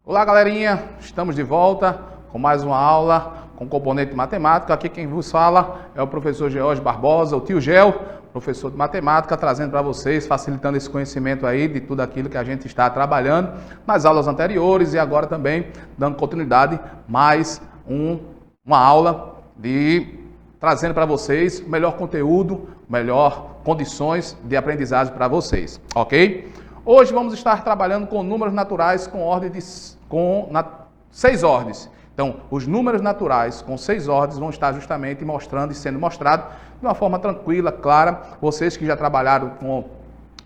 Olá, galerinha, estamos de volta com mais uma aula com componente de matemática. Aqui quem vos fala é o professor George Barbosa, o tio Gel, professor de matemática, trazendo para vocês, facilitando esse conhecimento aí de tudo aquilo que a gente está trabalhando nas aulas anteriores e agora também dando continuidade mais uma aula trazendo para vocês o melhor conteúdo, melhor condições de aprendizagem para vocês, ok? Hoje vamos estar trabalhando com números naturais com ordem com 6 ordens. Então, os números naturais com 6 ordens vão estar justamente mostrando e sendo mostrados de uma forma tranquila, clara. Vocês que já trabalharam com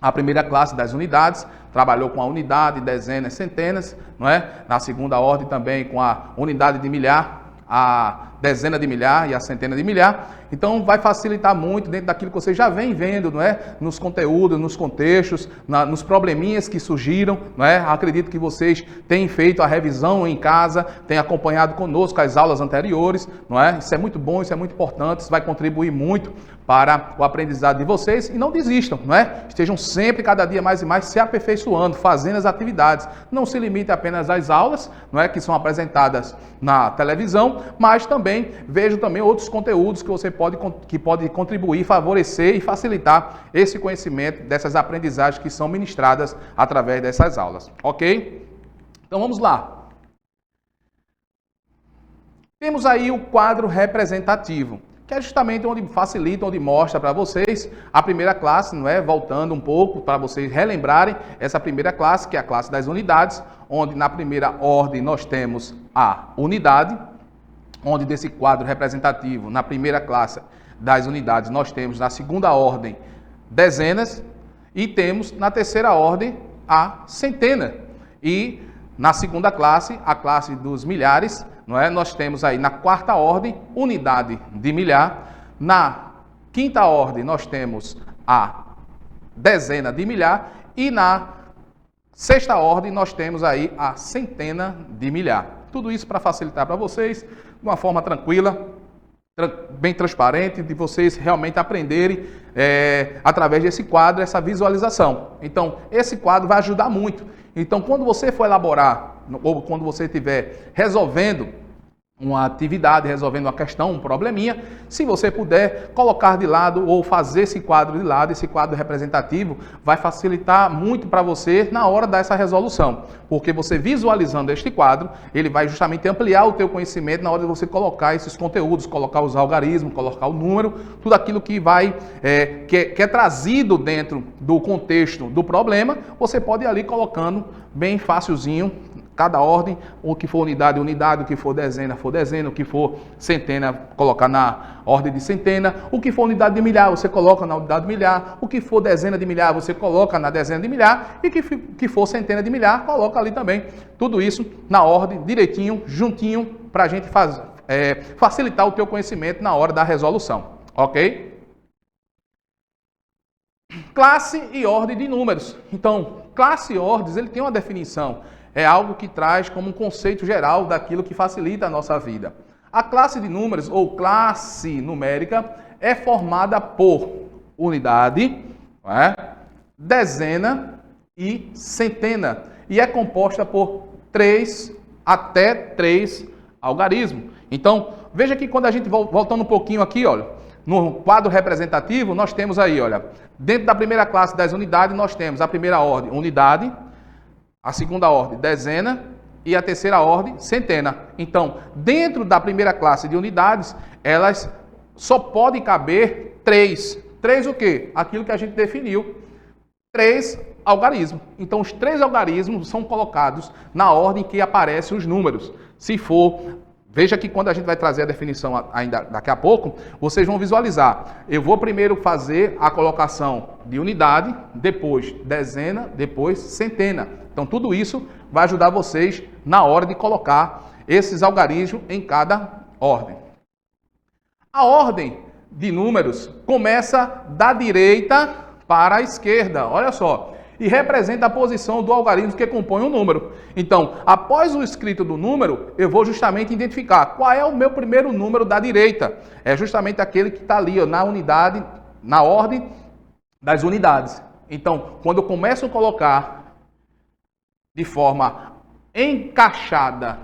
a primeira classe das unidades, trabalhou com a unidade, dezenas, centenas, não é? Na segunda ordem também com a unidade de milhar, a dezena de milhar e a centena de milhar. Então vai facilitar muito dentro daquilo que você já vem vendo, não é? Nos conteúdos, nos contextos, nos probleminhas que surgiram, não é? Acredito que vocês têm feito a revisão em casa, têm acompanhado conosco as aulas anteriores, não é? Isso é muito bom, isso é muito importante, isso vai contribuir muito para o aprendizado de vocês e não desistam, não é? Estejam sempre, cada dia mais e mais, se aperfeiçoando, fazendo as atividades. Não se limite apenas às aulas, não é? Que são apresentadas na televisão, mas também vejam também outros conteúdos que você pode contribuir, favorecer e facilitar esse conhecimento dessas aprendizagens que são ministradas através dessas aulas, ok? Então vamos lá. Temos aí o quadro representativo, que é justamente onde facilita, onde mostra para vocês a primeira classe, não é? Voltando um pouco para vocês relembrarem essa primeira classe, que é a classe das unidades, onde na primeira ordem nós temos a unidade, onde desse quadro representativo, na primeira classe das unidades, nós temos na segunda ordem dezenas e temos na terceira ordem a centena. E na segunda classe, a classe dos milhares, não é? Nós temos aí na quarta ordem unidade de milhar, na quinta ordem nós temos a dezena de milhar e na sexta ordem nós temos aí a centena de milhar. Tudo isso para facilitar para vocês, de uma forma tranquila, bem transparente, de vocês realmente aprenderem através desse quadro, essa visualização. Então, esse quadro vai ajudar muito. Então, quando você for elaborar, ou quando você estiver resolvendo uma atividade, resolvendo uma questão, um probleminha, se você puder colocar de lado ou fazer esse quadro de lado, esse quadro representativo, vai facilitar muito para você na hora dessa resolução. Porque você visualizando este quadro, ele vai justamente ampliar o teu conhecimento na hora de você colocar esses conteúdos, colocar os algarismos, colocar o número, tudo aquilo que que é trazido dentro do contexto do problema, você pode ir ali colocando bem facilzinho, cada ordem, o que for unidade, unidade, o que for dezena, o que for centena, colocar na ordem de centena, o que for unidade de milhar, você coloca na unidade de milhar, o que for dezena de milhar, você coloca na dezena de milhar, e que for centena de milhar, coloca ali também. Tudo isso na ordem, direitinho, juntinho, para a gente facilitar o teu conhecimento na hora da resolução, ok? Classe e ordem de números. Então, classe e ordens, ele tem uma definição. É algo que traz como um conceito geral daquilo que facilita a nossa vida. A classe de números, ou classe numérica, é formada por unidade, dezena e centena. E é composta por 3 até 3 algarismos. Então, veja que quando a gente, voltando um pouquinho aqui, olha, no quadro representativo, nós temos aí, olha, dentro da primeira classe das unidades, nós temos a primeira ordem, unidade, a segunda ordem, dezena, e a terceira ordem, centena. Então, dentro da primeira classe de unidades, elas só podem caber 3. 3 o quê? Aquilo que a gente definiu. 3 algarismos. Então, os 3 algarismos são colocados na ordem que aparecem os números. Se for... Veja que quando a gente vai trazer a definição ainda daqui a pouco, vocês vão visualizar. Eu vou primeiro fazer a colocação de unidade, depois dezena, depois centena. Então, tudo isso vai ajudar vocês na hora de colocar esses algarismos em cada ordem. A ordem de números começa da direita para a esquerda. Olha só. E representa a posição do algarismo que compõe o número. Então, após o escrito do número, eu vou justamente identificar qual é o meu primeiro número da direita. É justamente aquele que está ali, ó, na unidade, na ordem das unidades. Então, quando eu começo a colocar de forma encaixada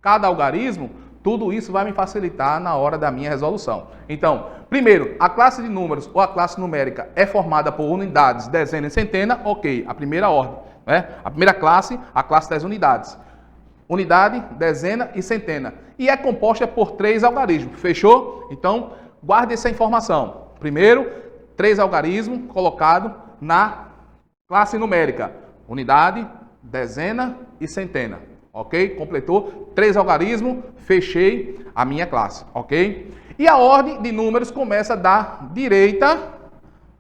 cada algarismo, tudo isso vai me facilitar na hora da minha resolução. Então, primeiro, a classe de números ou a classe numérica é formada por unidades, dezena e centena, ok, a primeira ordem, né? A primeira classe, a classe das unidades. Unidade, dezena e centena. E é composta por 3 algarismos, fechou? Então, guarde essa informação. Primeiro, 3 algarismos colocados na classe numérica. Unidade, dezena e centena. Ok? Completou 3 algarismos, fechei a minha classe. Ok? E a ordem de números começa da direita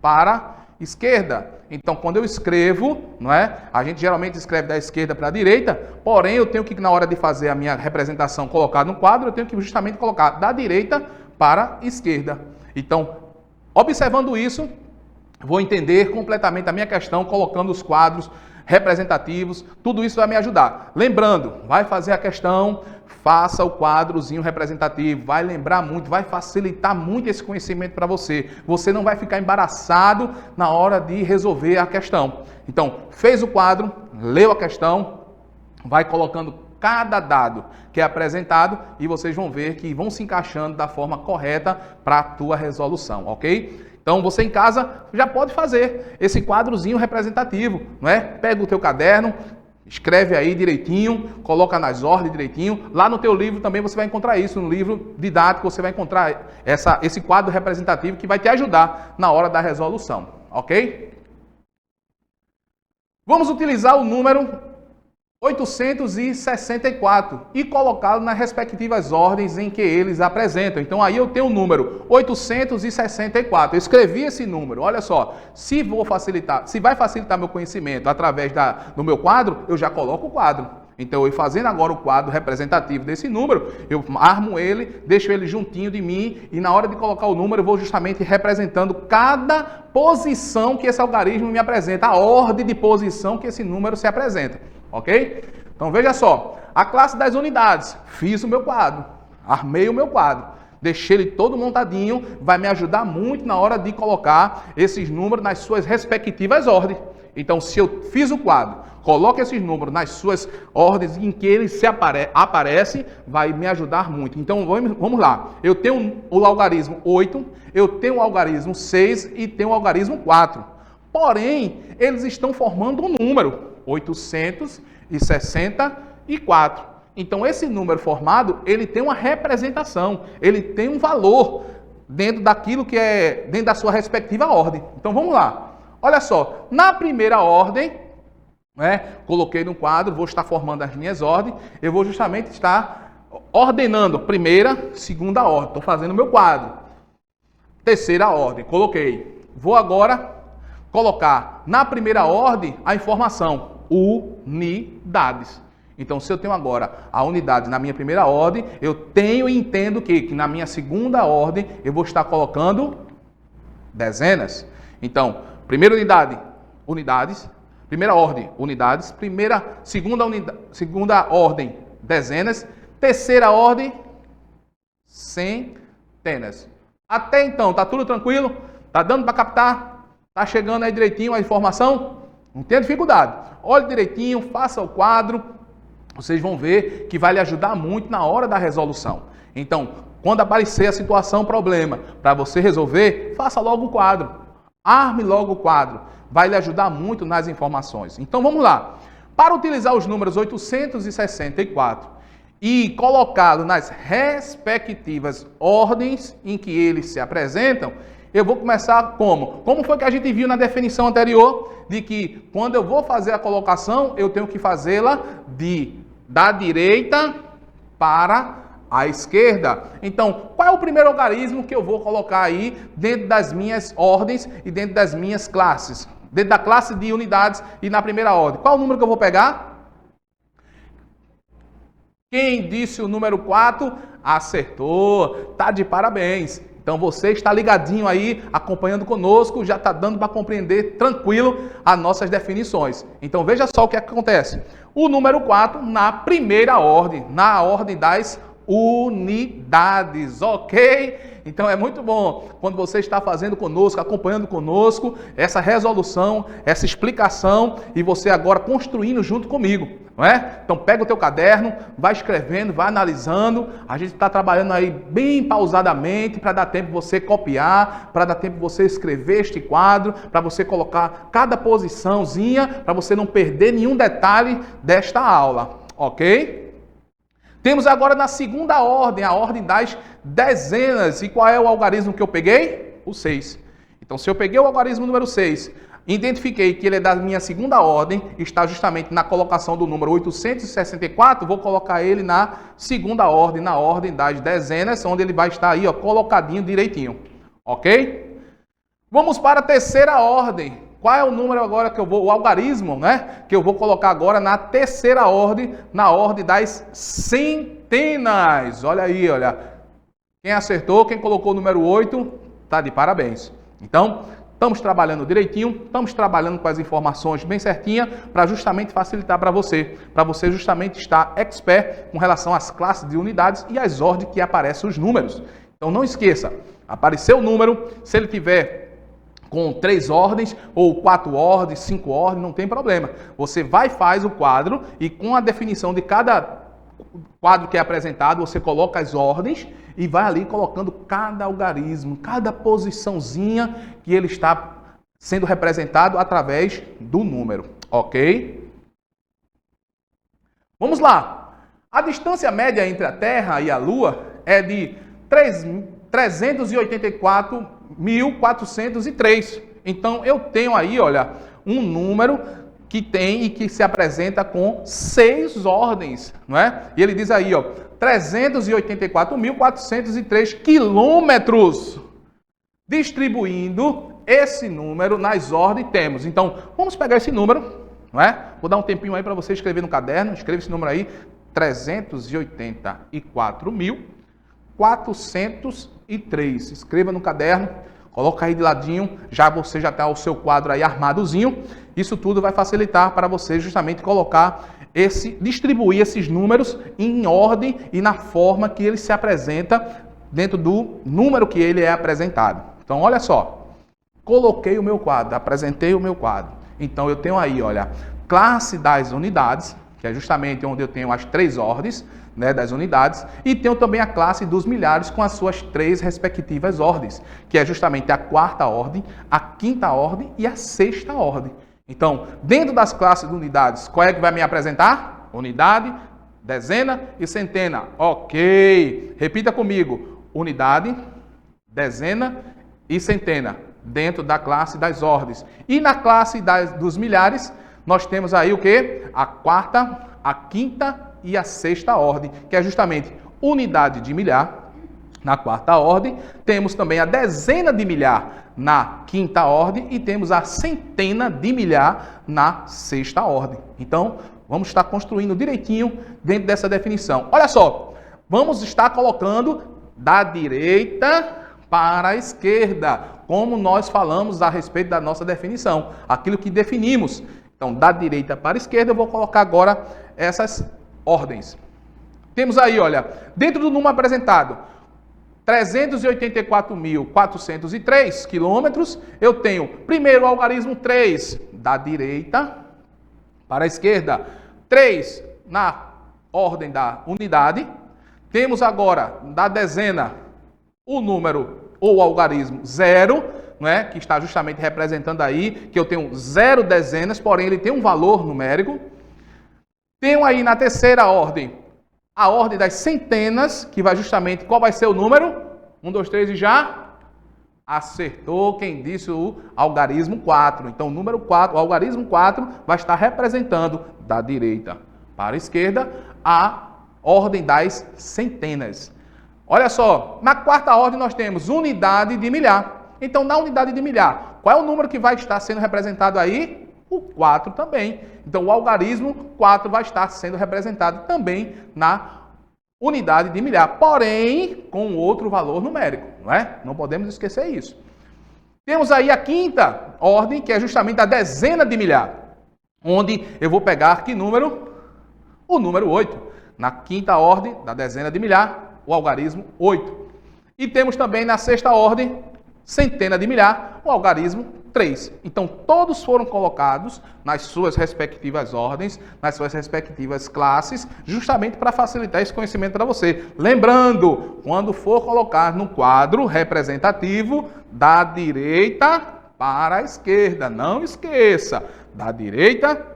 para esquerda. Então, quando eu escrevo, não é? A gente geralmente escreve da esquerda para a direita, porém eu tenho que, na hora de fazer a minha representação colocar no quadro, eu tenho que justamente colocar da direita para a esquerda. Então, observando isso, vou entender completamente a minha questão, colocando os quadros representativos, tudo isso vai me ajudar. Lembrando, vai fazer a questão, faça o quadrozinho representativo, vai lembrar muito, vai facilitar muito esse conhecimento para você. Você não vai ficar embaraçado na hora de resolver a questão. Então, fez o quadro, leu a questão, vai colocando cada dado que é apresentado e vocês vão ver que vão se encaixando da forma correta para a tua resolução, ok? Então, você em casa já pode fazer esse quadrozinho representativo, não é? Pega o teu caderno, escreve aí direitinho, coloca nas ordens direitinho. Lá no teu livro também você vai encontrar isso, no livro didático você vai encontrar esse quadro representativo que vai te ajudar na hora da resolução, ok? Vamos utilizar o número 864 e colocá-lo nas respectivas ordens em que eles apresentam. Então aí eu tenho o número 864. Eu escrevi esse número. Olha só, se vai facilitar meu conhecimento através do meu quadro, eu já coloco o quadro. Então eu fazendo agora o quadro representativo desse número, eu armo ele, deixo ele juntinho de mim e na hora de colocar o número eu vou justamente representando cada posição que esse algarismo me apresenta, a ordem de posição que esse número se apresenta. Ok? Então veja só, a classe das unidades, fiz o meu quadro, armei o meu quadro, deixei ele todo montadinho, vai me ajudar muito na hora de colocar esses números nas suas respectivas ordens. Então se eu fiz o quadro, coloque esses números nas suas ordens em que eles se aparecem, vai me ajudar muito. Então vamos lá, eu tenho o algarismo 8, eu tenho o algarismo 6 e tenho o algarismo 4. Porém, eles estão formando um número. 864. Então, esse número formado, ele tem uma representação, ele tem um valor dentro daquilo que é, dentro da sua respectiva ordem. Então, vamos lá. Olha só, na primeira ordem, né, coloquei no quadro, vou estar formando as minhas ordens, eu vou justamente estar ordenando primeira, segunda ordem. Estou fazendo o meu quadro. Terceira ordem, coloquei. Vou agora colocar na primeira ordem a informação unidades. Então, se eu tenho agora a unidade na minha primeira ordem, eu tenho e entendo que na minha segunda ordem eu vou estar colocando dezenas. Então, primeira unidade, unidades. Primeira ordem, unidades. Segunda ordem, dezenas. Terceira ordem, centenas. Até então, tá tudo tranquilo? Tá dando para captar? Tá chegando aí direitinho a informação? Não tem dificuldade. Olhe direitinho, faça o quadro. Vocês vão ver que vai lhe ajudar muito na hora da resolução. Então, quando aparecer a situação, problema, para você resolver, faça logo o quadro. Arme logo o quadro. Vai lhe ajudar muito nas informações. Então, vamos lá. Para utilizar os números 864 e colocá-los nas respectivas ordens em que eles se apresentam, eu vou começar como? Como foi que a gente viu na definição anterior, de que quando eu vou fazer a colocação, eu tenho que fazê-la da direita para a esquerda. Então, qual é o primeiro algarismo que eu vou colocar aí dentro das minhas ordens e dentro das minhas classes? Dentro da classe de unidades e na primeira ordem. Qual é o número que eu vou pegar? Quem disse o número 4, acertou. Tá de parabéns. Então você está ligadinho aí, acompanhando conosco, já está dando para compreender tranquilo as nossas definições. Então veja só o que acontece. O número 4 na primeira ordem, na ordem das unidades, ok? Então é muito bom quando você está fazendo conosco, acompanhando conosco essa resolução, essa explicação e você agora construindo junto comigo, não é? Então pega o teu caderno, vai escrevendo, vai analisando. A gente está trabalhando aí bem pausadamente para dar tempo de você copiar, para dar tempo de você escrever este quadro, para você colocar cada posiçãozinha, para você não perder nenhum detalhe desta aula, ok? Temos agora na segunda ordem, a ordem das dezenas. E qual é o algarismo que eu peguei? O 6. Então, se eu peguei o algarismo número 6, identifiquei que ele é da minha segunda ordem, está justamente na colocação do número 864, vou colocar ele na segunda ordem, na ordem das dezenas, onde ele vai estar aí, ó, colocadinho direitinho. Ok? Vamos para a terceira ordem. Qual é o número agora que eu vou, o algarismo, né? Que eu vou colocar agora na terceira ordem, na ordem das centenas. Olha aí, olha. Quem acertou, quem colocou o número 8, tá de parabéns. Então, estamos trabalhando direitinho, estamos trabalhando com as informações bem certinhas para justamente facilitar para você justamente estar expert com relação às classes de unidades e às ordens que aparecem os números. Então, não esqueça, apareceu o número, se ele tiver com 3 ordens, ou 4 ordens, 5 ordens, não tem problema. Você vai e faz o quadro, e com a definição de cada quadro que é apresentado, você coloca as ordens, e vai ali colocando cada algarismo, cada posiçãozinha que ele está sendo representado através do número, ok? Vamos lá. A distância média entre a Terra e a Lua é de 384.403. Então, eu tenho aí, olha, um número que tem e que se apresenta com 6 ordens, não é? E ele diz aí, ó, 384.403 quilômetros. Distribuindo esse número nas ordens temos. Então, vamos pegar esse número, não é? Vou dar um tempinho aí para você escrever no caderno. Escreva esse número aí, 384.403. Escreva no caderno, coloca aí de ladinho, você já está o seu quadro aí armadozinho. Isso tudo vai facilitar para você justamente colocar distribuir esses números em ordem e na forma que ele se apresenta dentro do número que ele é apresentado. Então, olha só, coloquei o meu quadro, apresentei o meu quadro. Então, eu tenho aí, olha, classe das unidades, que é justamente onde eu tenho as 3 ordens, né, das unidades, e tenho também a classe dos milhares com as suas 3 respectivas ordens, que é justamente a 4ª ordem, a 5ª ordem e a 6ª ordem. Então, dentro das classes de unidades, qual é que vai me apresentar? Unidade, dezena e centena. Ok. Repita comigo. Unidade, dezena e centena, dentro da classe das ordens. E na classe dos milhares, nós temos aí o quê? A 4ª, a 5ª e a 6ª ordem, que é justamente unidade de milhar, na 4ª ordem. Temos também a dezena de milhar na 5ª ordem e temos a centena de milhar na 6ª ordem. Então, vamos estar construindo direitinho dentro dessa definição. Olha só, vamos estar colocando da direita para a esquerda, como nós falamos a respeito da nossa definição, aquilo que definimos. Então, da direita para a esquerda, eu vou colocar agora essas ordens. Temos aí, olha, dentro do número apresentado, 384.403 quilômetros, eu tenho primeiro o algarismo 3, da direita para a esquerda, 3 na ordem da unidade. Temos agora, da dezena, o número ou o algarismo 0, não é? Que está justamente representando aí que eu tenho 0 dezenas, porém ele tem um valor numérico. Tenho aí na terceira ordem, a ordem das centenas, que vai justamente, qual vai ser o número? 1, 2, 3 e já acertou quem disse o algarismo 4. Então, o número 4, o algarismo 4 vai estar representando da direita para a esquerda a ordem das centenas. Olha só, na 4ª ordem nós temos unidade de milhar. Então, na unidade de milhar, qual é o número que vai estar sendo representado aí? O 4 também. Então, o algarismo 4 vai estar sendo representado também na unidade de milhar, porém com outro valor numérico, não é? Não podemos esquecer isso. Temos aí a 5ª ordem, que é justamente a dezena de milhar, onde eu vou pegar que número? O número 8. na quinta ordem da dezena de milhar, o algarismo 8. E temos também na sexta ordem, centena de milhar, o algarismo 3. Então, todos foram colocados nas suas respectivas ordens, nas suas respectivas classes, justamente para facilitar esse conhecimento para você. Lembrando, quando for colocar no quadro representativo, da direita para a esquerda. Não esqueça, da direita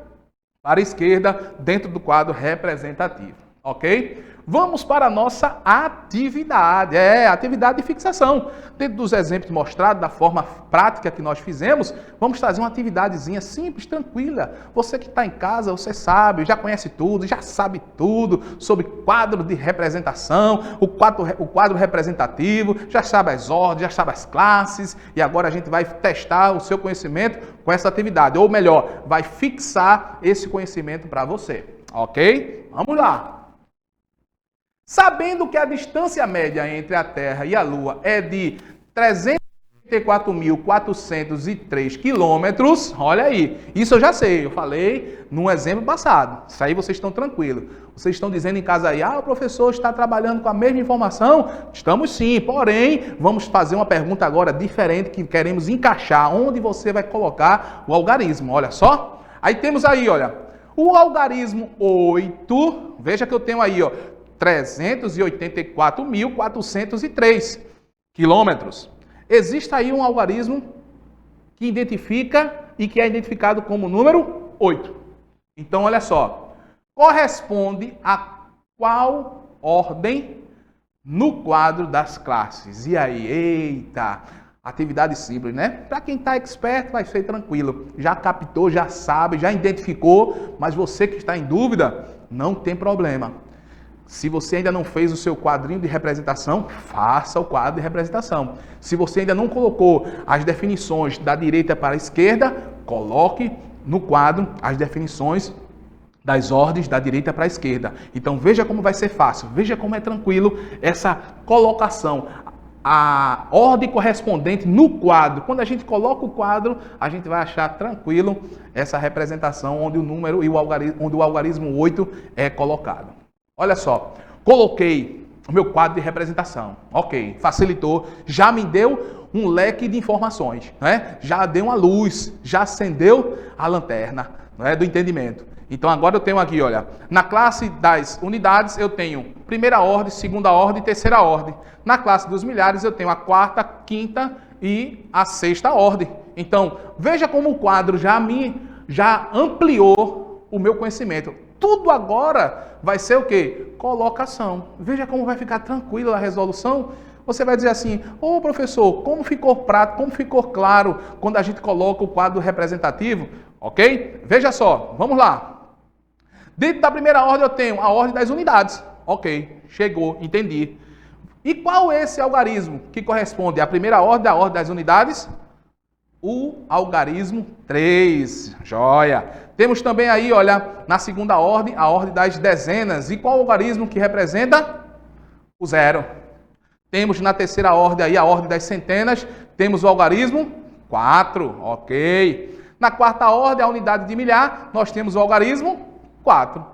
para a esquerda, dentro do quadro representativo. Ok? Vamos para a nossa atividade, atividade de fixação. Dentro dos exemplos mostrados, da forma prática que nós fizemos, vamos trazer uma atividadezinha simples, tranquila. Você que está em casa, você sabe, já conhece tudo, já sabe tudo sobre quadro de representação, o quadro representativo, já sabe as ordens, já sabe as classes, e agora a gente vai testar o seu conhecimento com essa atividade, ou melhor, vai fixar esse conhecimento para você, ok? Vamos lá! Sabendo que a distância média entre a Terra e a Lua é de 384.403 quilômetros, olha aí, isso eu já sei, eu falei num exemplo passado, isso aí vocês estão tranquilos. Vocês estão dizendo em casa aí, o professor está trabalhando com a mesma informação? Estamos sim, porém, vamos fazer uma pergunta agora diferente que queremos encaixar, onde você vai colocar o algarismo, olha só. Aí temos aí, olha, o algarismo 8, veja que eu tenho aí, ó, 384.403 quilômetros. Existe aí um algarismo que identifica e que é identificado como número 8. Então, olha só, corresponde a qual ordem no quadro das classes? E aí, eita, atividade simples, né? Para quem está expert vai ser tranquilo. Já captou, já sabe, já identificou, mas você que está em dúvida, não tem problema. Se você ainda não fez o seu quadrinho de representação, faça o quadro de representação. Se você ainda não colocou as definições da direita para a esquerda, coloque no quadro as definições das ordens da direita para a esquerda. Então veja como vai ser fácil, veja como é tranquilo essa colocação. A ordem correspondente no quadro. Quando a gente coloca o quadro, a gente vai achar tranquilo essa representação onde o número e onde o algarismo 8 é colocado. Olha só, coloquei o meu quadro de representação. Ok, facilitou, já me deu um leque de informações, né? Já deu uma luz, já acendeu a lanterna, né, do entendimento. Então agora eu tenho aqui, olha, na classe das unidades eu tenho primeira ordem, segunda ordem e terceira ordem. Na classe dos milhares eu tenho a quarta, quinta e a sexta ordem. Então, veja como o quadro já ampliou o meu conhecimento. Tudo agora vai ser o quê? Colocação. Veja como vai ficar tranquila a resolução. Você vai dizer assim, professor, como ficou prático, como ficou claro quando a gente coloca o quadro representativo? Ok? Veja só, vamos lá. Dentro da primeira ordem eu tenho a ordem das unidades. Ok, chegou, entendi. E qual é esse algarismo que corresponde à primeira ordem, à ordem das unidades? O algarismo 3, joia. Temos também aí, olha, na segunda ordem, a ordem das dezenas. E qual algarismo que representa? O 0. Temos na terceira ordem aí, a ordem das centenas, temos o algarismo 4, ok. Na quarta ordem, a unidade de milhar, nós temos o algarismo 4.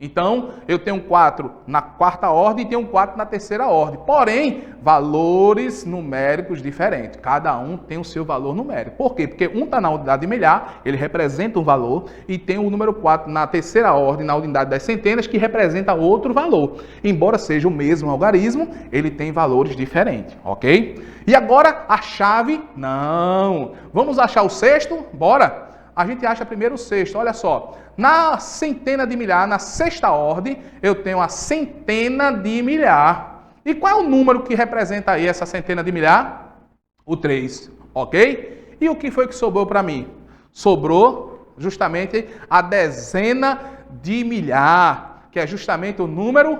Então, eu tenho 4 na quarta ordem e tenho 4 na terceira ordem. Porém, valores numéricos diferentes. Cada um tem o seu valor numérico. Por quê? Porque um está na unidade de milhar, ele representa um valor, e tem o número 4 na terceira ordem, na unidade das centenas, que representa outro valor. Embora seja o mesmo algarismo, ele tem valores diferentes, ok? E agora, a chave? Não. Vamos achar o sexto? Bora! A gente acha primeiro o sexto, olha só. Na centena de milhar, na sexta ordem, eu tenho a centena de milhar. E qual é o número que representa aí essa centena de milhar? O 3, ok? E o que foi que sobrou para mim? Sobrou justamente a dezena de milhar, que é justamente o número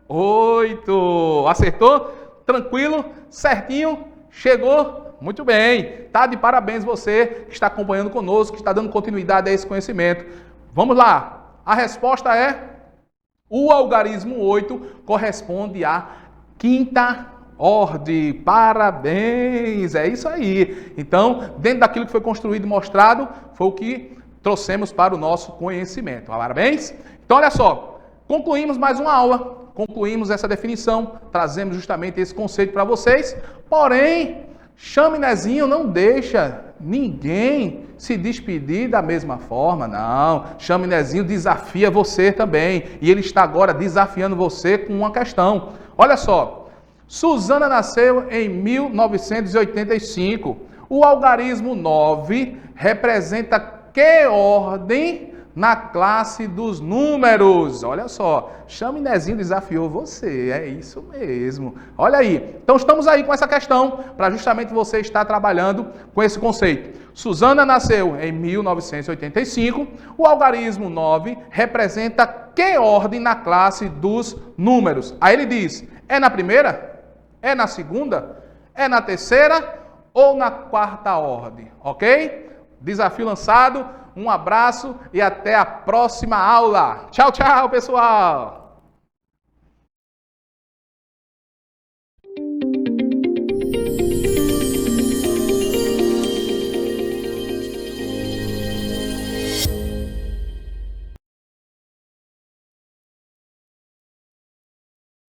8. Acertou? Tranquilo? Certinho? Chegou? Muito bem, tá de parabéns você que está acompanhando conosco, que está dando continuidade a esse conhecimento. Vamos lá, a resposta é: o algarismo 8 corresponde à quinta ordem. Parabéns, é isso aí. Então, dentro daquilo que foi construído e mostrado, foi o que trouxemos para o nosso conhecimento. Parabéns? Então, olha só, Concluímos mais uma aula, concluímos essa definição, trazemos justamente esse conceito para vocês, porém, Chaminézinho não deixa ninguém se despedir da mesma forma, não. Chaminézinho desafia você também, e ele está agora desafiando você com uma questão. Olha só, Suzana nasceu em 1985. O algarismo 9 representa que ordem na classe dos números? Olha só, Chaminézinho desafiou você, é isso mesmo. Olha aí, então estamos aí com essa questão para justamente você estar trabalhando com esse conceito. Suzana nasceu em 1985, o algarismo 9 representa que ordem na classe dos números? Aí ele diz, é na primeira? É na segunda? É na terceira? Ou na quarta ordem? Ok? Desafio lançado. Um abraço e até a próxima aula. Tchau, tchau, pessoal!